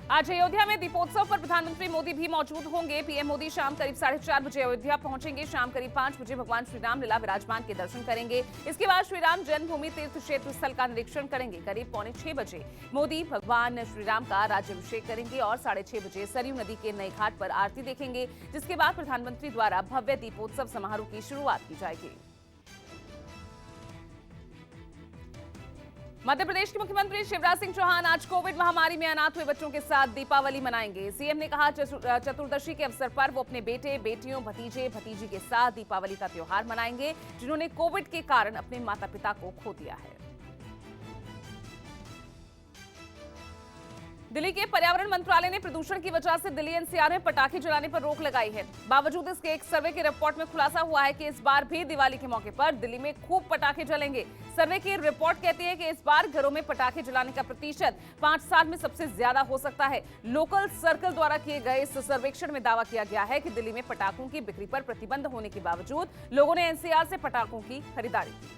आज अयोध्या में दीपोत्सव पर प्रधानमंत्री मोदी भी मौजूद होंगे। पीएम मोदी शाम करीब 4:30 बजे अयोध्या पहुंचेंगे। शाम करीब 5 बजे भगवान श्री राम लला विराजमान के दर्शन करेंगे। इसके बाद श्री राम जन्मभूमि तीर्थ क्षेत्र स्थल का निरीक्षण करेंगे। करीब 5:45 बजे मोदी भगवान श्री राम का राज्याभिषेक करेंगे और 6:30 बजे सरयू नदी के नए घाट पर आरती देखेंगे, जिसके बाद प्रधानमंत्री द्वारा भव्य दीपोत्सव समारोह की शुरुआत की जाएगी। मध्य प्रदेश के मुख्यमंत्री शिवराज सिंह चौहान आज कोविड महामारी में अनाथ हुए बच्चों के साथ दीपावली मनाएंगे। सीएम ने कहा चतुर्दशी के अवसर पर वो अपने बेटे, बेटियों, भतीजे, भतीजी के साथ दीपावली का त्योहार मनाएंगे, जिन्होंने कोविड के कारण अपने माता पिता को खो दिया है। दिल्ली के पर्यावरण मंत्रालय ने प्रदूषण की वजह से दिल्ली एनसीआर में पटाखे जलाने पर रोक लगाई है। बावजूद इसके एक सर्वे की रिपोर्ट में खुलासा हुआ है कि इस बार भी दिवाली के मौके पर दिल्ली में खूब पटाखे जलेंगे। सर्वे की रिपोर्ट कहती है कि इस बार घरों में पटाखे जलाने का प्रतिशत 5 साल में सबसे ज्यादा हो सकता है। लोकल सर्कल द्वारा किए गए इस सर्वेक्षण में दावा किया गया है कि दिल्ली में पटाखों की बिक्री पर प्रतिबंध होने के बावजूद लोगों ने एनसीआर से पटाखों की खरीदारी की।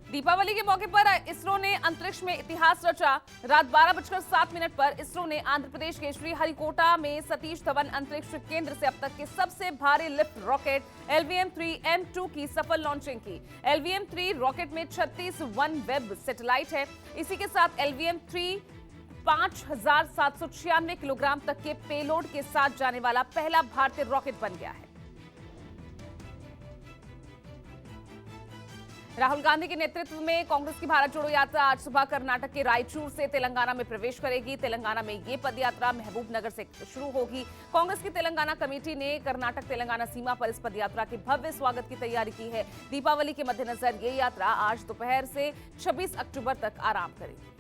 दीपावली के मौके पर इसरो ने अंतरिक्ष में इतिहास रचा। रात 12:07 पर इसरो ने आंध्र प्रदेश के श्रीहरिकोटा में सतीश धवन अंतरिक्ष केंद्र से अब तक के सबसे भारी लिफ्ट रॉकेट LVM-3 की सफल लॉन्चिंग की। LVM-3 रॉकेट में 36 वन वेब सैटेलाइट है। इसी के साथ LVM-3 5,796 किलोग्राम तक के पेलोड के साथ जाने वाला पहला भारतीय रॉकेट बन गया है। राहुल गांधी के नेतृत्व में कांग्रेस की भारत जोड़ो यात्रा आज सुबह कर्नाटक के रायचूर से तेलंगाना में प्रवेश करेगी। तेलंगाना में ये पदयात्रा महबूब नगर से शुरू होगी। कांग्रेस की तेलंगाना कमेटी ने कर्नाटक तेलंगाना सीमा पर इस पदयात्रा के भव्य स्वागत की तैयारी की है। दीपावली के मद्देनजर ये यात्रा आज दोपहर से 26 अक्टूबर तक आराम करेगी।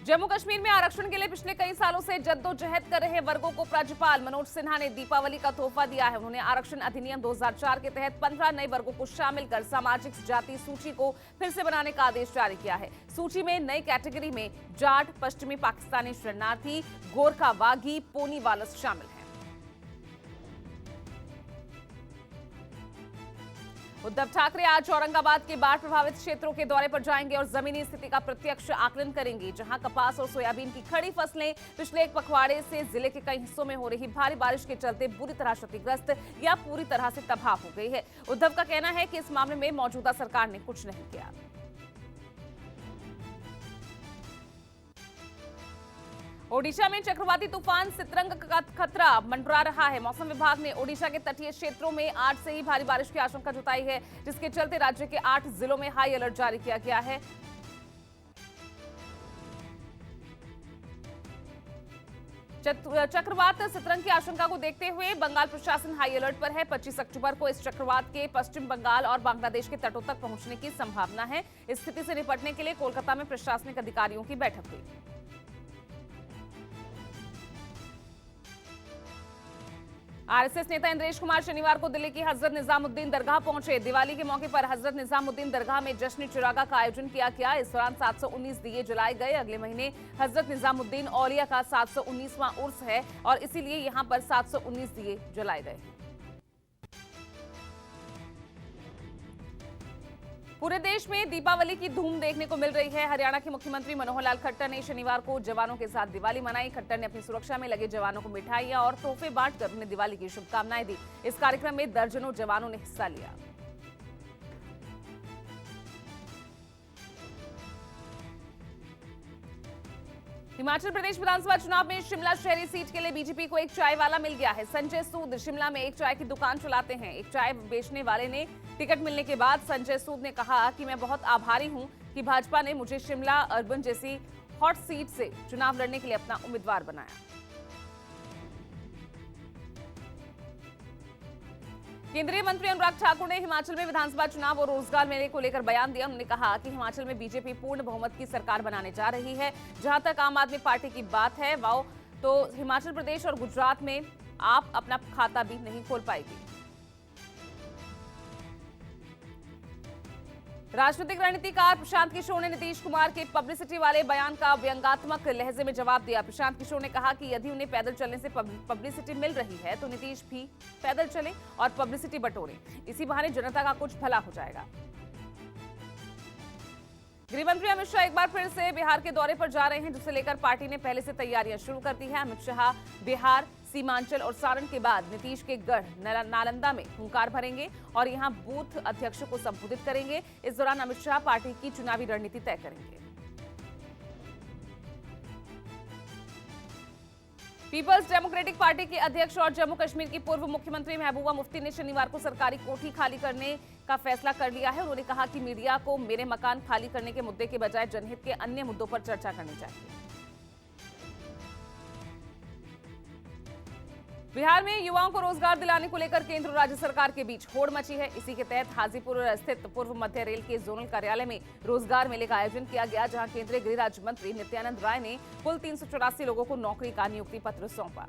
जम्मू कश्मीर में आरक्षण के लिए पिछले कई सालों से जद्दोजहद कर रहे वर्गों को राज्यपाल मनोज सिन्हा ने दीपावली का तोहफा दिया है। उन्होंने आरक्षण अधिनियम 2004 के तहत 15 नए वर्गों को शामिल कर सामाजिक जाति सूची को फिर से बनाने का आदेश जारी किया है। सूची में नई कैटेगरी में जाट, पश्चिमी पाकिस्तानी शरणार्थी, गोरखा वागी, पोनी वालस शामिल है। उद्धव ठाकरे आज औरंगाबाद के बाढ़ प्रभावित क्षेत्रों के दौरे पर जाएंगे और जमीनी स्थिति का प्रत्यक्ष आकलन करेंगे। जहां कपास और सोयाबीन की खड़ी फसलें पिछले एक पखवाड़े से जिले के कई हिस्सों में हो रही भारी बारिश के चलते बुरी तरह क्षतिग्रस्त या पूरी तरह से तबाह हो गई है। उद्धव का कहना है कि इस मामले में मौजूदा सरकार ने कुछ नहीं किया। ओडिशा में चक्रवाती तूफान सितरंग का खतरा मंडरा रहा है। मौसम विभाग ने ओडिशा के तटीय क्षेत्रों में आज से ही भारी बारिश की आशंका जताई है, जिसके चलते राज्य के 8 जिलों में हाई अलर्ट जारी किया गया है। चक्रवात सितरंग की आशंका को देखते हुए बंगाल प्रशासन हाई अलर्ट पर है। 25 अक्टूबर को इस चक्रवात के पश्चिम बंगाल और बांग्लादेश के तटों तक पहुंचने की संभावना है। इस स्थिति से निपटने के लिए कोलकाता में प्रशासनिक अधिकारियों की बैठक हुई। आरएसएस नेता इंद्रेश कुमार शनिवार को दिल्ली की हजरत निजामुद्दीन दरगाह पहुंचे। दिवाली के मौके पर हजरत निजामुद्दीन दरगाह में जश्न चिरागा का आयोजन किया गया। इस दौरान 719 दिए जलाए गए। अगले महीने हजरत निजामुद्दीन औलिया का 719वां उर्स है और इसीलिए यहां पर 719 दिए जलाए गए। पूरे देश में दीपावली की धूम देखने को मिल रही है। हरियाणा के मुख्यमंत्री मनोहर लाल खट्टर ने शनिवार को जवानों के साथ दिवाली मनाई। खट्टर ने अपनी सुरक्षा में लगे जवानों को मिठाइयां और तोहफे बांटकर उन्हें दिवाली की शुभकामनाएं दी। इस कार्यक्रम में दर्जनों जवानों ने हिस्सा लिया। हिमाचल प्रदेश विधानसभा चुनाव में शिमला शहरी सीट के लिए बीजेपी को एक चाय वाला मिल गया है। संजय सूद शिमला में एक चाय की दुकान चलाते हैं। एक चाय बेचने वाले ने टिकट मिलने के बाद संजय सूद ने कहा कि मैं बहुत आभारी हूं कि भाजपा ने मुझे शिमला अर्बन जैसी हॉट सीट से चुनाव लड़ने के लिए अपना उम्मीदवार बनाया। केंद्रीय मंत्री अनुराग ठाकुर ने हिमाचल में विधानसभा चुनाव और रोजगार मेले को लेकर बयान दिया। उन्होंने कहा कि हिमाचल में बीजेपी पूर्ण बहुमत की सरकार बनाने जा रही है। जहां तक आम आदमी पार्टी की बात है, वो तो हिमाचल प्रदेश और गुजरात में आप अपना खाता भी नहीं खोल पाएगी। राजनीतिक रणनीतिकार प्रशांत किशोर ने नीतीश कुमार के पब्लिसिटी वाले बयान का व्यंग्यात्मक लहजे में जवाब दिया। प्रशांत किशोर ने कहा कि यदि उन्हें पैदल चलने से पब्लिसिटी मिल रही है तो नीतीश भी पैदल चले और पब्लिसिटी बटोरे। इसी बहाने जनता का कुछ भला हो जाएगा। गृह मंत्री अमित शाह एक बार फिर से बिहार के दौरे पर जा रहे हैं, जिसे लेकर पार्टी ने पहले से तैयारियां शुरू कर दी है। अमित शाह बिहार, सीमांचल और सारण के बाद नीतीश के गढ़ नालंदा में हुंकार भरेंगे और यहां बूथ अध्यक्षों को संबोधित करेंगे। इस दौरान अमित शाह पार्टी की चुनावी रणनीति तय करेंगे। पीपल्स डेमोक्रेटिक पार्टी के अध्यक्ष और जम्मू कश्मीर की पूर्व मुख्यमंत्री महबूबा मुफ्ती ने शनिवार को सरकारी कोठी खाली करने का फैसला कर लिया है। उन्होंने कहा कि मीडिया को मेरे मकान खाली करने के मुद्दे के बजाय जनहित के अन्य मुद्दों पर चर्चा करनी चाहिए। बिहार में युवाओं को रोजगार दिलाने को लेकर केंद्र और राज्य सरकार के बीच होड़ मची है। इसी के तहत हाजीपुर स्थित पूर्व मध्य रेल के जोनल कार्यालय में रोजगार मेले का आयोजन किया गया, जहां केंद्रीय गृह राज्य मंत्री नित्यानंद राय ने कुल 384 लोगों को नौकरी का नियुक्ति पत्र सौंपा।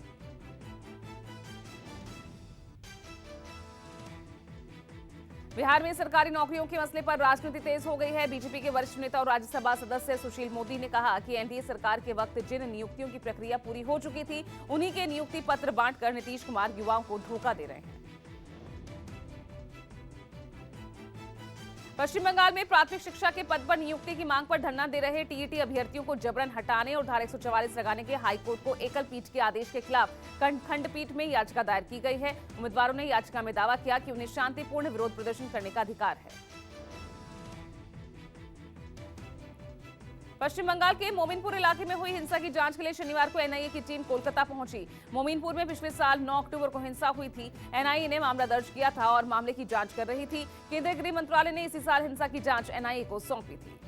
बिहार में सरकारी नौकरियों के मसले पर राजनीति तेज हो गई है। बीजेपी के वरिष्ठ नेता और राज्यसभा सदस्य सुशील मोदी ने कहा कि एनडीए सरकार के वक्त जिन नियुक्तियों की प्रक्रिया पूरी हो चुकी थी, उन्हीं के नियुक्ति पत्र बांटकर नीतीश कुमार युवाओं को धोखा दे रहे हैं। पश्चिम बंगाल में प्राथमिक शिक्षा के पद पर नियुक्ति की मांग पर धरना दे रहे टीईटी अभ्यर्थियों को जबरन हटाने और धारा 144 लगाने के हाईकोर्ट को एकल पीठ के आदेश के खिलाफ खंडपीठ में याचिका दायर की गई है। उम्मीदवारों ने याचिका में दावा किया कि उन्हें शांतिपूर्ण विरोध प्रदर्शन करने का अधिकार है। पश्चिम बंगाल के मोमिनपुर इलाके में हुई हिंसा की जांच के लिए शनिवार को एनआईए की टीम कोलकाता पहुंची। मोमिनपुर में पिछले साल 9 अक्टूबर को हिंसा हुई थी। एनआईए ने मामला दर्ज किया था और मामले की जांच कर रही थी। केंद्रीय गृह मंत्रालय ने इसी साल हिंसा की जांच एनआईए को सौंपी थी।